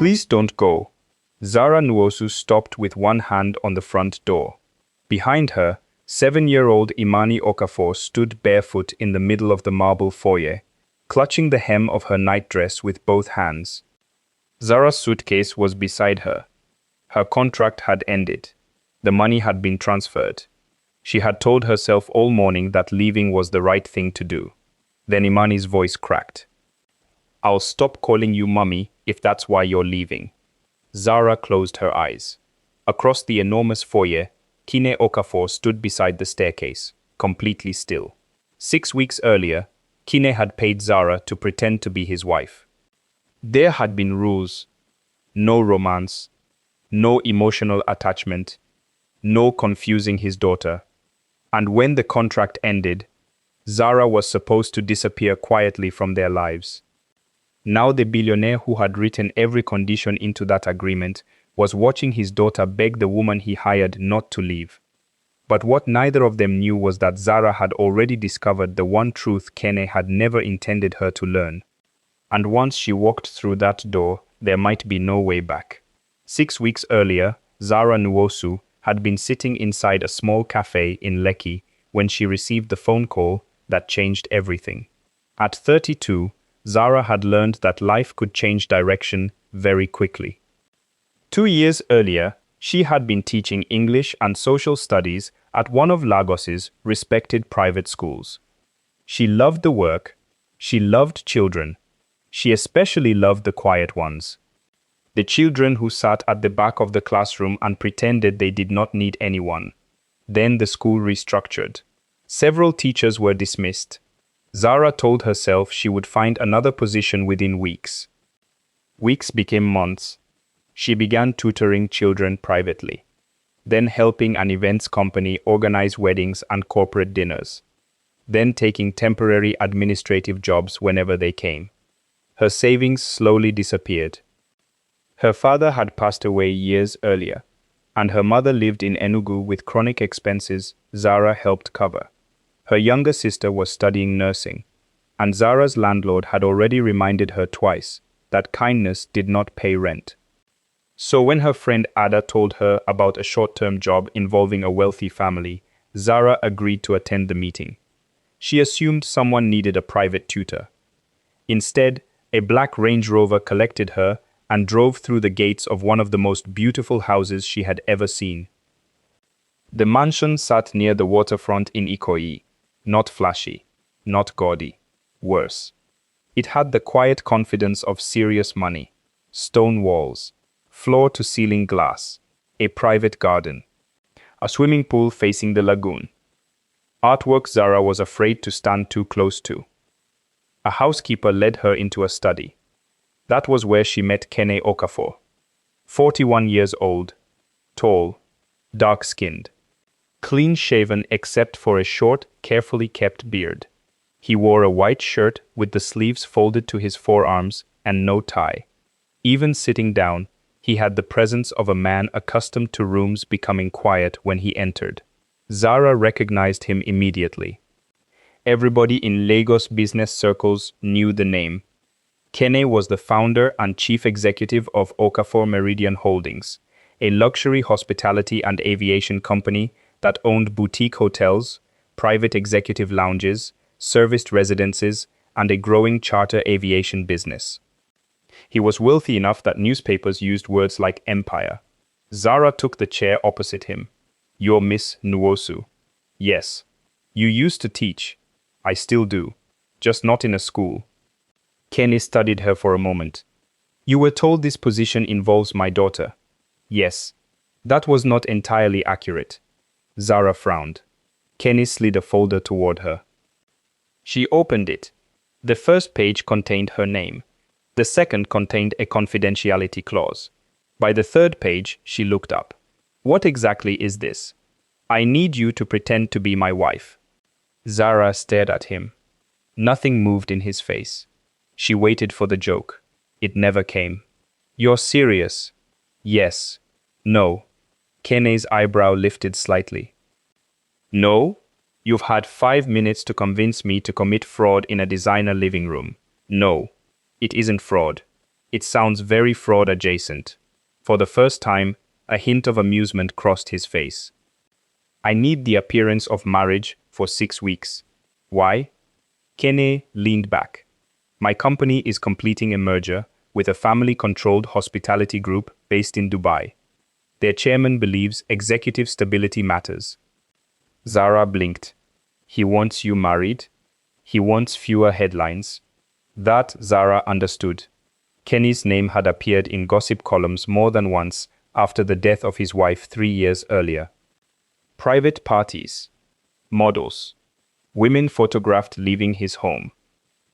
Please don't go. Zara Nwosu stopped with one hand on the front door. Behind her, 7-year-old Imani Okafor stood barefoot in the middle of the marble foyer, clutching the hem of her nightdress with both hands. Zara's suitcase was beside her. Her contract had ended. The money had been transferred. She had told herself all morning that leaving was the right thing to do. Then Imani's voice cracked. "I'll stop calling you mummy if that's why you're leaving." Zara closed her eyes. Across the enormous foyer, Kene Okafor stood beside the staircase, completely still. 6 weeks earlier, Kene had paid Zara to pretend to be his wife. There had been rules. No romance, no emotional attachment, no confusing his daughter. And when the contract ended, Zara was supposed to disappear quietly from their lives. Now the billionaire who had written every condition into that agreement was watching his daughter beg the woman he hired not to leave. But what neither of them knew was that Zara had already discovered the one truth Kene had never intended her to learn. And once she walked through that door, there might be no way back. 6 weeks earlier, Zara Nwosu had been sitting inside a small cafe in Lekki when she received the phone call that changed everything. At 32, Zara had learned that life could change direction very quickly. 2 years earlier, she had been teaching English and social studies at one of Lagos's respected private schools. She loved the work, she loved children, she especially loved the quiet ones. The children who sat at the back of the classroom and pretended they did not need anyone. Then the school restructured. Several teachers were dismissed. Zara told herself she would find another position within weeks. Weeks became months. She began tutoring children privately, then helping an events company organize weddings and corporate dinners, then taking temporary administrative jobs whenever they came. Her savings slowly disappeared. Her father had passed away years earlier, and her mother lived in Enugu with chronic expenses Zara helped cover. Her younger sister was studying nursing, and Zara's landlord had already reminded her twice that kindness did not pay rent. So when her friend Ada told her about a short-term job involving a wealthy family, Zara agreed to attend the meeting. She assumed someone needed a private tutor. Instead, a black Range Rover collected her and drove through the gates of one of the most beautiful houses she had ever seen. The mansion sat near the waterfront in Ikoyi. Not flashy, not gaudy. Worse, it had the quiet confidence of serious money. Stone walls, floor-to-ceiling glass, a private garden, a swimming pool facing the lagoon. Artwork Zara was afraid to stand too close to. A housekeeper led her into a study. That was where she met Kene Okafor. 41 years old, tall, dark-skinned, clean-shaven except for a short, carefully kept beard. He wore a white shirt with the sleeves folded to his forearms and no tie. Even sitting down, he had the presence of a man accustomed to rooms becoming quiet when he entered. Zara recognized him immediately. Everybody in Lagos business circles knew the name. Kene was the founder and chief executive of Okafor Meridian Holdings, a luxury hospitality and aviation company that owned boutique hotels, private executive lounges, serviced residences, and a growing charter aviation business. He was wealthy enough that newspapers used words like empire. Zara took the chair opposite him. "You're Miss Nwosu." "Yes. You used to teach." "I still do. Just not in a school." Kenny studied her for a moment. "You were told this position involves my daughter." "Yes." That was not entirely accurate. Zara frowned. Kenny slid a folder toward her. She opened it. The first page contained her name. The second contained a confidentiality clause. By the third page, she looked up. "What exactly is this?" "I need you to pretend to be my wife." Zara stared at him. Nothing moved in his face. She waited for the joke. It never came. "You're serious?" "Yes." "No." Kene's eyebrow lifted slightly. "No? You've had 5 minutes to convince me to commit fraud in a designer living room." "No. It isn't fraud. It sounds very fraud adjacent. For the first time, a hint of amusement crossed his face. I need the appearance of marriage for 6 weeks. Why? Kene leaned back. My company is completing a merger with a family-controlled hospitality group based in Dubai. Their chairman believes executive stability matters. Zara blinked. He wants you married? He wants fewer headlines. That Zara understood. Kenny's name had appeared in gossip columns more than once after the death of his wife 3 years earlier. Private parties. Models. Women photographed leaving his home.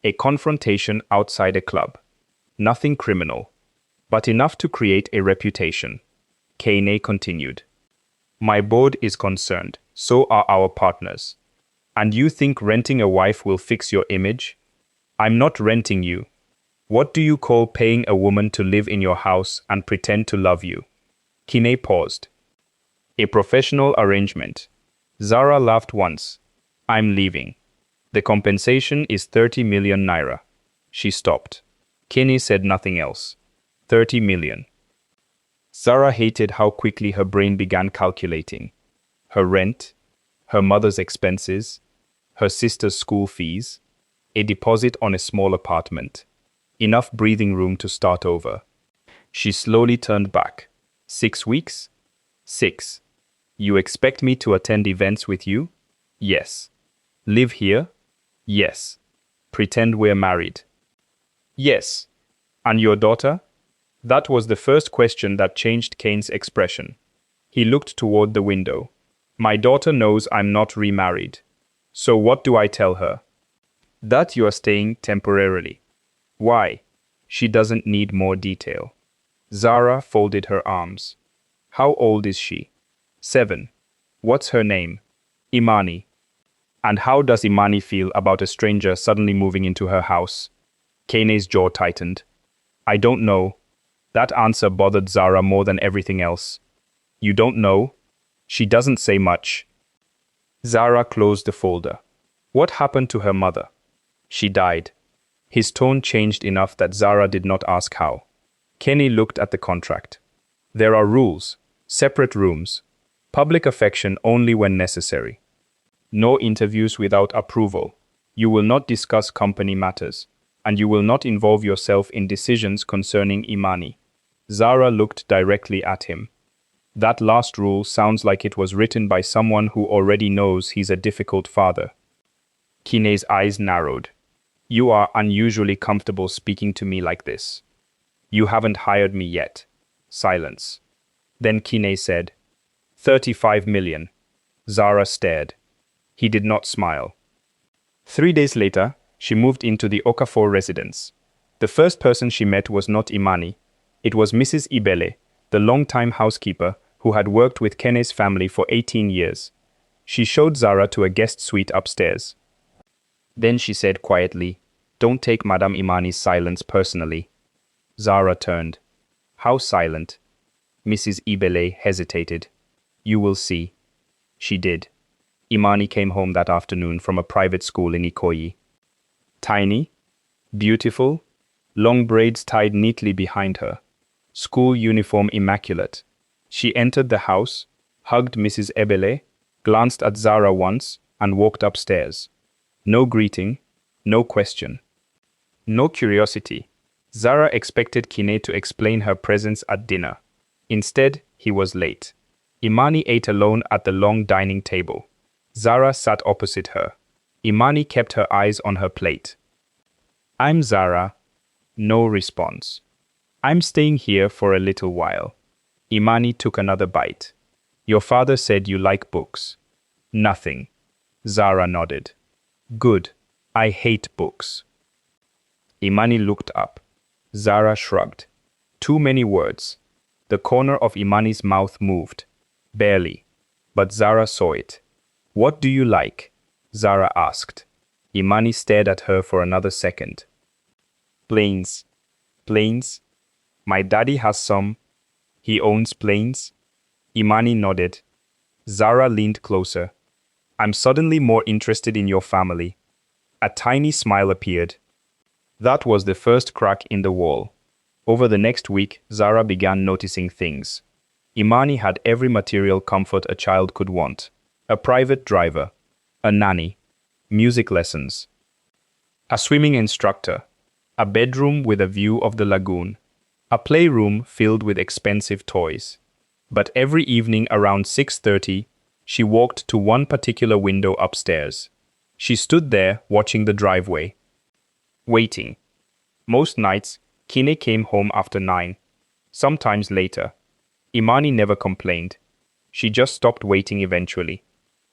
A confrontation outside a club. Nothing criminal, but enough to create a reputation. Kene continued. My board is concerned, so are our partners. And you think renting a wife will fix your image? I'm not renting you. What do you call paying a woman to live in your house and pretend to love you? Kene paused. A professional arrangement. Zara laughed once. I'm leaving. The compensation is 30 million naira. She stopped. Kene said nothing else. 30 million. Zara hated how quickly her brain began calculating. Her rent, her mother's expenses, her sister's school fees, a deposit on a small apartment. Enough breathing room to start over. She slowly turned back. 6 weeks? 6. You expect me to attend events with you? Yes. Live here? Yes. Pretend we're married? Yes. And your daughter? That was the first question that changed Kane's expression. He looked toward the window. My daughter knows I'm not remarried. So what do I tell her? That you are staying temporarily. Why? She doesn't need more detail. Zara folded her arms. How old is she? 7. What's her name? Imani. And how does Imani feel about a stranger suddenly moving into her house? Kene's jaw tightened. I don't know. That answer bothered Zara more than everything else. You don't know? She doesn't say much. Zara closed the folder. What happened to her mother? She died. His tone changed enough that Zara did not ask how. Kene looked at the contract. There are rules, separate rooms, public affection only when necessary. No interviews without approval. You will not discuss company matters, and you will not involve yourself in decisions concerning Imani. Zara looked directly at him. That last rule sounds like it was written by someone who already knows he's a difficult father. Kene's eyes narrowed. You are unusually comfortable speaking to me like this. You haven't hired me yet. Silence. Then Kene said, 35 million. Zara stared. He did not smile. 3 days later, she moved into the Okafor residence. The first person she met was not Imani. It was Mrs. Ibele, the long-time housekeeper who had worked with Kene's family for 18 years. She showed Zara to a guest suite upstairs. Then she said quietly, Don't take Madame Imani's silence personally. Zara turned. How silent? Mrs. Ibele hesitated. You will see. She did. Imani came home that afternoon from a private school in Ikoyi. Tiny, beautiful, long braids tied neatly behind her, school uniform immaculate. She entered the house, hugged Mrs. Ebele, glanced at Zara once, and walked upstairs. No greeting, no question. No curiosity. Zara expected Kene to explain her presence at dinner. Instead, he was late. Imani ate alone at the long dining table. Zara sat opposite her. Imani kept her eyes on her plate. I'm Zara. No response. I'm staying here for a little while. Imani took another bite. Your father said you like books. Nothing. Zara nodded. Good. I hate books. Imani looked up. Zara shrugged. Too many words. The corner of Imani's mouth moved. Barely. But Zara saw it. What do you like? Zara asked. Imani stared at her for another second. Planes. Planes? My daddy has some. He owns planes? Imani nodded. Zara leaned closer. I'm suddenly more interested in your family. A tiny smile appeared. That was the first crack in the wall. Over the next week, Zara began noticing things. Imani had every material comfort a child could want. A private driver, a nanny, music lessons, a swimming instructor, a bedroom with a view of the lagoon, a playroom filled with expensive toys. But every evening around 6:30, she walked to one particular window upstairs. She stood there watching the driveway, waiting. Most nights, Kene came home after 9, sometimes later. Imani never complained. She just stopped waiting eventually.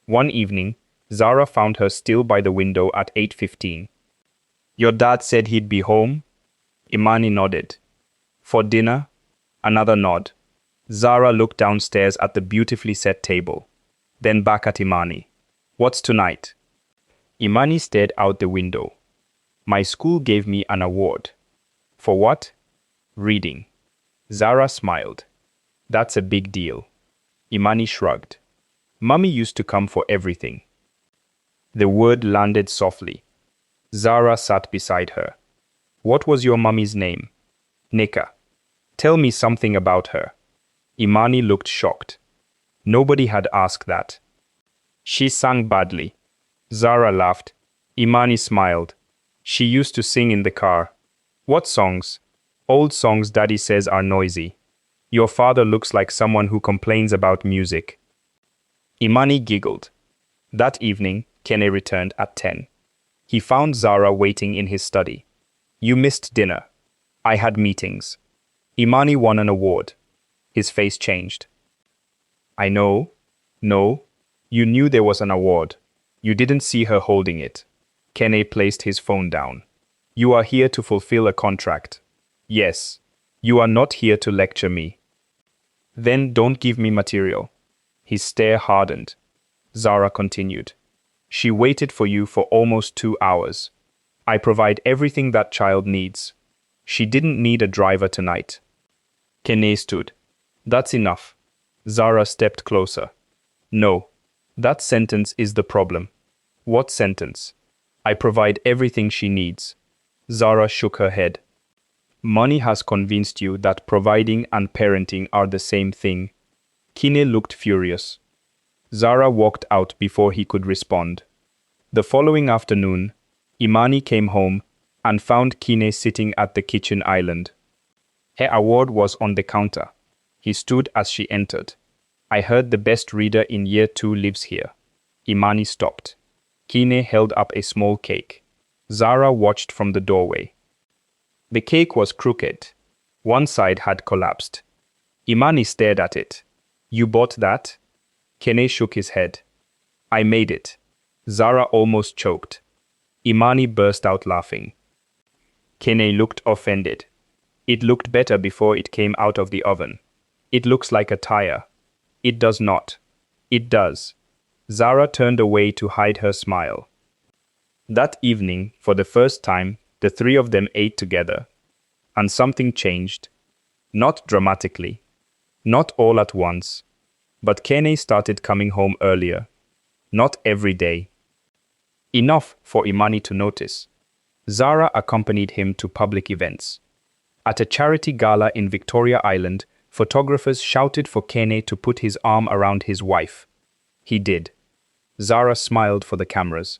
One evening, Zara found her still by the window at 8:15. "Your dad said he'd be home?" Imani nodded. "For dinner?" Another nod. Zara looked downstairs at the beautifully set table, then back at Imani. "What's tonight?" Imani stared out the window. "My school gave me an award." "For what?" "Reading." Zara smiled. "That's a big deal." Imani shrugged. "Mummy used to come for everything." The word landed softly. Zara sat beside her. "What was your mummy's name?" "Nika." "Tell me something about her." Imani looked shocked. Nobody had asked that. "She sang badly." Zara laughed. Imani smiled. "She used to sing in the car." "What songs?" "Old songs Daddy says are noisy." "Your father looks like someone who complains about music." Imani giggled. That evening, Kene returned at 10. He found Zara waiting in his study. "You missed dinner." "I had meetings." "Imani won an award." His face changed. "I know." "No. You knew there was an award. You didn't see her holding it." Kene placed his phone down. "You are here to fulfill a contract." "Yes. You are not here to lecture me." "Then don't give me material." His stare hardened. Zara continued. "She waited for you for almost 2 hours. I provide everything that child needs. She didn't need a driver tonight." Kene stood. "That's enough." Zara stepped closer. "No. That sentence is the problem." "What sentence?" "I provide everything she needs." Zara shook her head. "Money has convinced you that providing and parenting are the same thing." Kene looked furious. Zara walked out before he could respond. The following afternoon, Imani came home and found Kene sitting at the kitchen island. Her award was on the counter. He stood as she entered. "I heard the best reader in year 2 lives here." Imani stopped. Kene held up a small cake. Zara watched from the doorway. The cake was crooked. One side had collapsed. Imani stared at it. "You bought that?" Kene shook his head. "I made it." Zara almost choked. Imani burst out laughing. Kene looked offended. "It looked better before it came out of the oven." "It looks like a tire." "It does not." "It does." Zara turned away to hide her smile. That evening, for the first time, the three of them ate together. And something changed. Not dramatically. Not all at once. But Kene started coming home earlier. Not every day. Enough for Imani to notice. Zara accompanied him to public events. At a charity gala in Victoria Island, photographers shouted for Kene to put his arm around his wife. He did. Zara smiled for the cameras.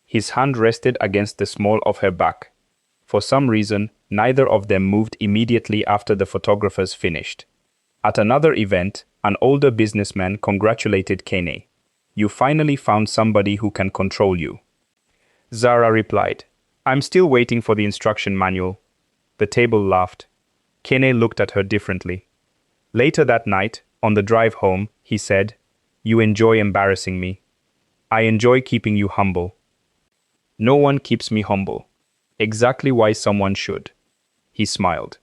His hand rested against the small of her back. For some reason, neither of them moved immediately after the photographers finished. At another event, an older businessman congratulated Kene. "You finally found somebody who can control you." Zara replied, "I'm still waiting for the instruction manual." The table laughed. Kene looked at her differently. Later that night, on the drive home, he said, "You enjoy embarrassing me. I enjoy keeping you humble." "No one keeps me humble." "Exactly why someone should." He smiled.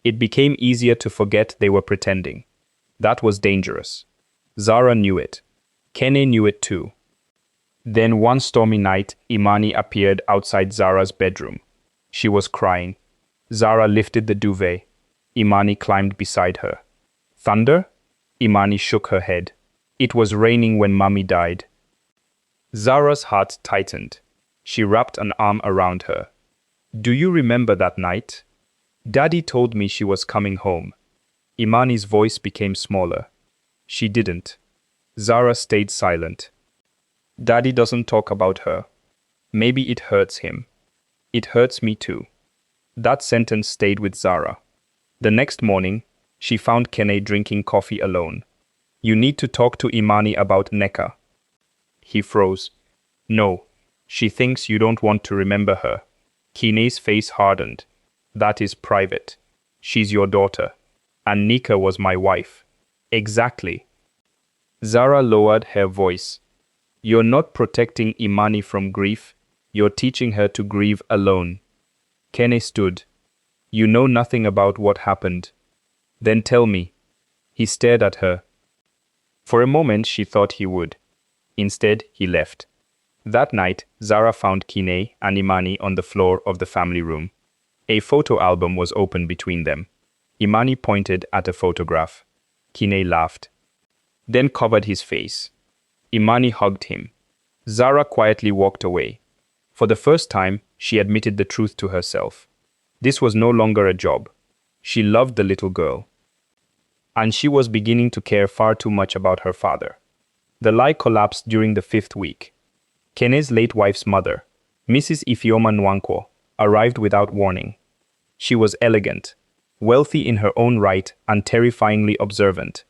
It became easier to forget they were pretending. That was dangerous. Zara knew it. Kene knew it too. Then one stormy night, Imani appeared outside Zara's bedroom. She was crying. Zara lifted the duvet. Imani climbed beside her. "Thunder?" Imani shook her head. "It was raining when Mummy died." Zara's heart tightened. She wrapped an arm around her. "Do you remember that night?" Daddy told me she was coming home. Imani's voice became smaller. She didn't. Zara stayed silent. Daddy doesn't talk about her. Maybe it hurts him. It hurts me too. That sentence stayed with Zara. The next morning, she found Kene drinking coffee alone. You need to talk to Imani about Neka. He froze. No. She thinks you don't want to remember her. Kene's face hardened. That is private. She's your daughter. And Nika was my wife. Exactly. Zara lowered her voice. You're not protecting Imani from grief. You're teaching her to grieve alone. Kene stood. You know nothing about what happened. Then tell me. He stared at her. For a moment she thought he would. Instead, he left. That night, Zara found Kene and Imani on the floor of the family room. A photo album was open between them. Imani pointed at a photograph. Kene laughed. Then covered his face. Imani hugged him. Zara quietly walked away. For the first time, she admitted the truth to herself. This was no longer a job. She loved the little girl. And she was beginning to care far too much about her father. The lie collapsed during the 5th week. Kene's late wife's mother, Mrs. Ifeoma Nwankwo, arrived without warning. She was elegant, wealthy in her own right, and terrifyingly observant.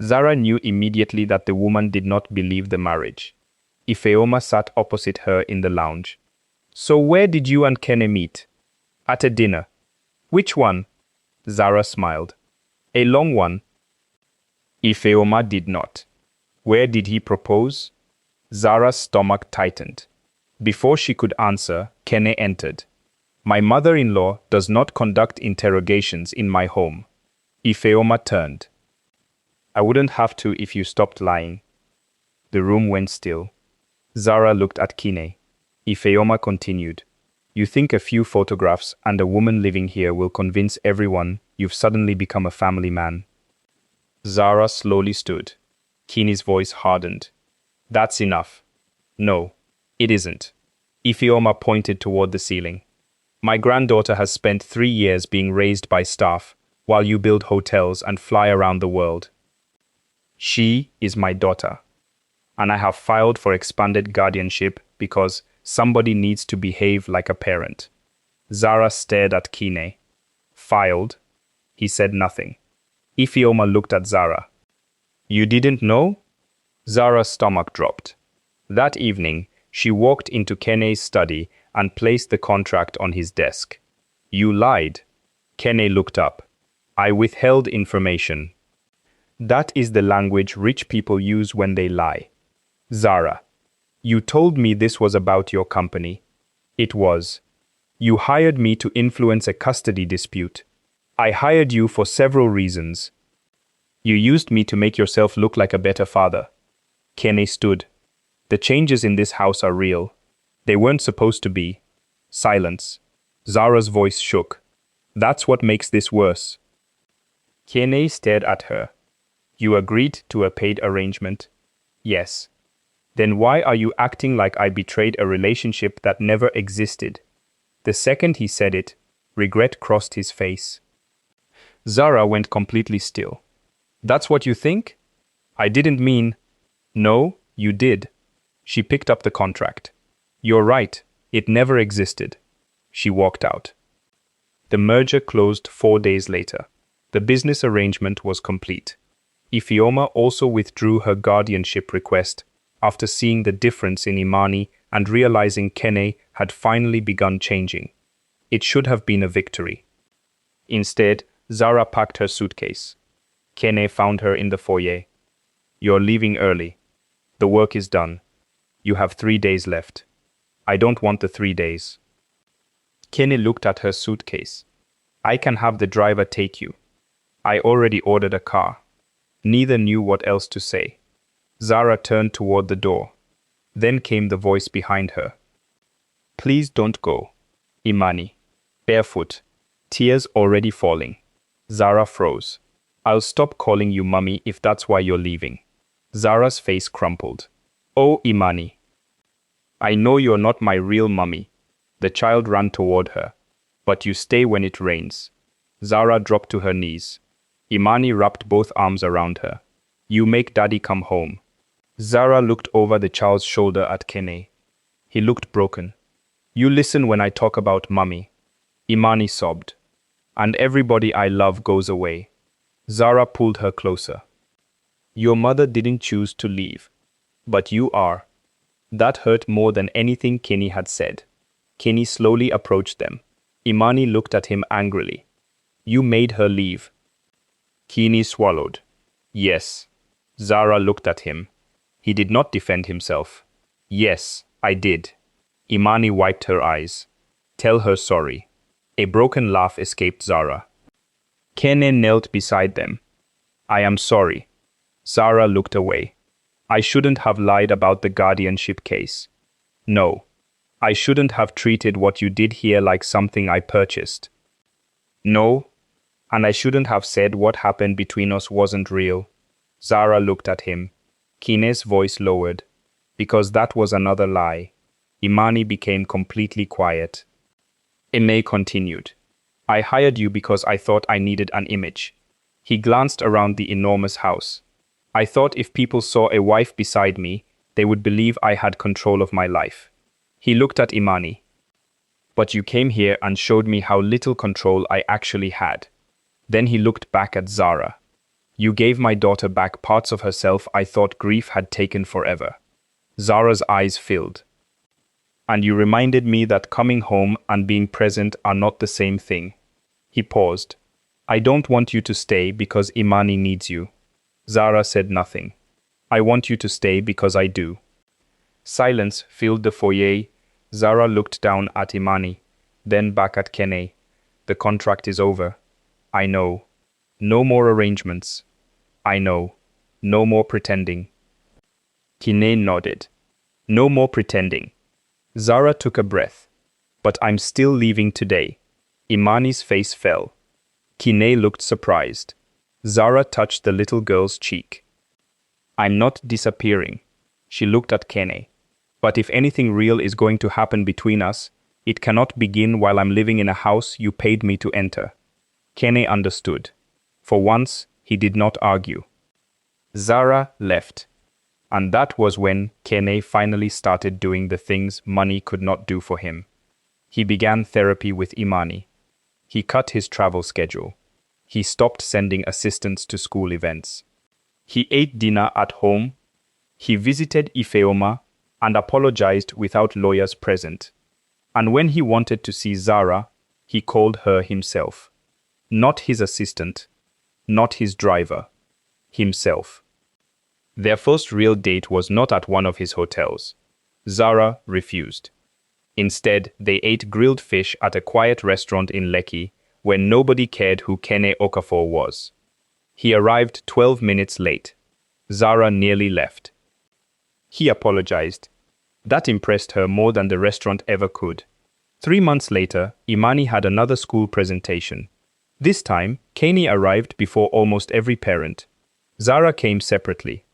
Zara knew immediately that the woman did not believe the marriage. Ifeoma sat opposite her in the lounge. So where did you and Kene meet? At a dinner. Which one? Zara smiled. A long one. Ifeoma did not. Where did he propose? Zara's stomach tightened. Before she could answer, Kene entered. My mother-in-law does not conduct interrogations in my home. Ifeoma turned. I wouldn't have to if you stopped lying. The room went still. Zara looked at Kene. Ifeoma continued. You think a few photographs and a woman living here will convince everyone you've suddenly become a family man. Zara slowly stood. Kene's voice hardened. That's enough. No, it isn't. Ifeoma pointed toward the ceiling. My granddaughter has spent 3 years being raised by staff while you build hotels and fly around the world. She is my daughter. And I have filed for expanded guardianship because somebody needs to behave like a parent. Zara stared at Kene. Filed? He said nothing. Ifeoma looked at Zara. You didn't know? Zara's stomach dropped. That evening, she walked into Kene's study and placed the contract on his desk. You lied. Kene looked up. I withheld information. That is the language rich people use when they lie. Zara, you told me this was about your company. It was. You hired me to influence a custody dispute. I hired you for several reasons. You used me to make yourself look like a better father. Kene stood. The changes in this house are real. They weren't supposed to be. Silence. Zara's voice shook. That's what makes this worse. Kene stared at her. You agreed to a paid arrangement? Yes. Then why are you acting like I betrayed a relationship that never existed? The second he said it, regret crossed his face. Zara went completely still. That's what you think? I didn't mean. No, you did. She picked up the contract. You're right, it never existed. She walked out. The merger closed 4 days later. The business arrangement was complete. Ifeoma also withdrew her guardianship request after seeing the difference in Imani and realizing Kene had finally begun changing. It should have been a victory. Instead, Zara packed her suitcase. Kene found her in the foyer. You're leaving early. The work is done. You have 3 days left. I don't want the 3 days. Kene looked at her suitcase. I can have the driver take you. I already ordered a car. Neither knew what else to say. Zara turned toward the door. Then came the voice behind her. Please don't go. Imani. Barefoot. Tears already falling. Zara froze. I'll stop calling you mummy if that's why you're leaving. Zara's face crumpled. Oh, Imani. I know you're not my real mummy. The child ran toward her. But you stay when it rains. Zara dropped to her knees. Imani wrapped both arms around her. You make daddy come home. Zara looked over the child's shoulder at Kene. He looked broken. You listen when I talk about mummy. Imani sobbed. And everybody I love goes away. Zara pulled her closer. Your mother didn't choose to leave. But you are. That hurt more than anything Kene had said. Kene slowly approached them. Imani looked at him angrily. You made her leave. Kene swallowed. Yes. Zara looked at him. He did not defend himself. Yes, I did. Imani wiped her eyes. Tell her sorry. A broken laugh escaped Zara. Kene knelt beside them. I am sorry. Zara looked away. I shouldn't have lied about the guardianship case. No. I shouldn't have treated what you did here like something I purchased. No. And I shouldn't have said what happened between us wasn't real. Zara looked at him. Kene's voice lowered. Because that was another lie. Imani became completely quiet. Ine continued. I hired you because I thought I needed an image. He glanced around the enormous house. I thought if people saw a wife beside me, they would believe I had control of my life. He looked at Imani. But you came here and showed me how little control I actually had. Then he looked back at Zara. You gave my daughter back parts of herself I thought grief had taken forever. Zara's eyes filled. And you reminded me that coming home and being present are not the same thing. He paused. I don't want you to stay because Imani needs you. Zara said nothing. I want you to stay because I do. Silence filled the foyer. Zara looked down at Imani, then back at Kene. The contract is over. I know. No more arrangements. I know. No more pretending. Kene nodded. No more pretending. Zara took a breath. But I'm still leaving today. Imani's face fell. Kene looked surprised. Zara touched the little girl's cheek. I'm not disappearing. She looked at Kene. But if anything real is going to happen between us, it cannot begin while I'm living in a house you paid me to enter. Kene understood. For once, he did not argue. Zara left. And that was when Kene finally started doing the things money could not do for him. He began therapy with Imani. He cut his travel schedule. He stopped sending assistants to school events. He ate dinner at home. He visited Ifeoma and apologized without lawyers present. And when he wanted to see Zara, he called her himself. Not his assistant, not his driver, himself. Their first real date was not at one of his hotels. Zara refused. Instead, they ate grilled fish at a quiet restaurant in Lekki, where nobody cared who Kene Okafor was. He arrived 12 minutes late. Zara nearly left. He apologized. That impressed her more than the restaurant ever could. 3 months later, Imani had another school presentation. This time, Kene arrived before almost every parent. Zara came separately.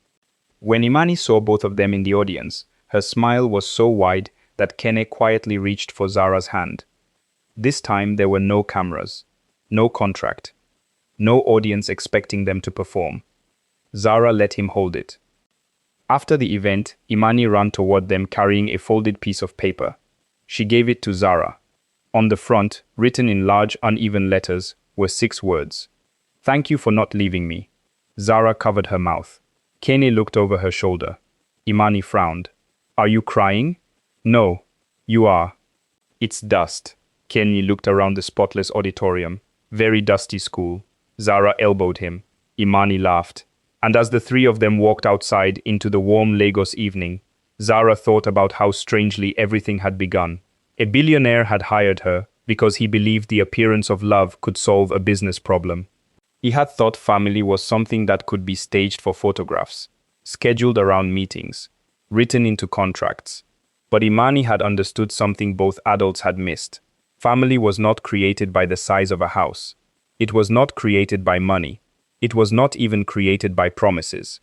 When Imani saw both of them in the audience, her smile was so wide that Kene quietly reached for Zara's hand. This time there were no cameras, no contract, no audience expecting them to perform. Zara let him hold it. After the event, Imani ran toward them carrying a folded piece of paper. She gave it to Zara. On the front, written in large, uneven letters, were 6 words. Thank you for not leaving me. Zara covered her mouth. Kene looked over her shoulder. Imani frowned. Are you crying? No, you are. It's dust. Kene looked around the spotless auditorium. Very dusty school. Zara elbowed him. Imani laughed. And as the 3 of them walked outside into the warm Lagos evening, Zara thought about how strangely everything had begun. A billionaire had hired her because he believed the appearance of love could solve a business problem. He had thought family was something that could be staged for photographs, scheduled around meetings, written into contracts. But Imani had understood something both adults had missed. Family was not created by the size of a house. It was not created by money. It was not even created by promises.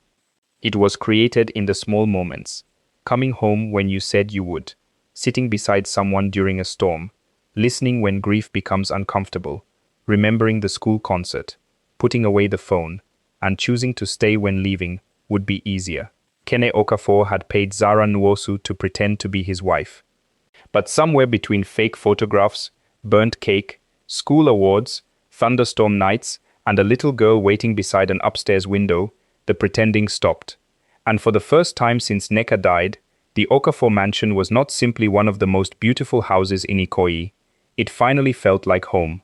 It was created in the small moments. Coming home when you said you would, sitting beside someone during a storm, listening when grief becomes uncomfortable, remembering the school concert, putting away the phone, and choosing to stay when leaving would be easier. Kene Okafor had paid Zara Nwosu to pretend to be his wife. But somewhere between fake photographs, burnt cake, school awards, thunderstorm nights, and a little girl waiting beside an upstairs window, the pretending stopped. And for the first time since Nneka died, the Okafor mansion was not simply one of the most beautiful houses in Ikoyi. It finally felt like home.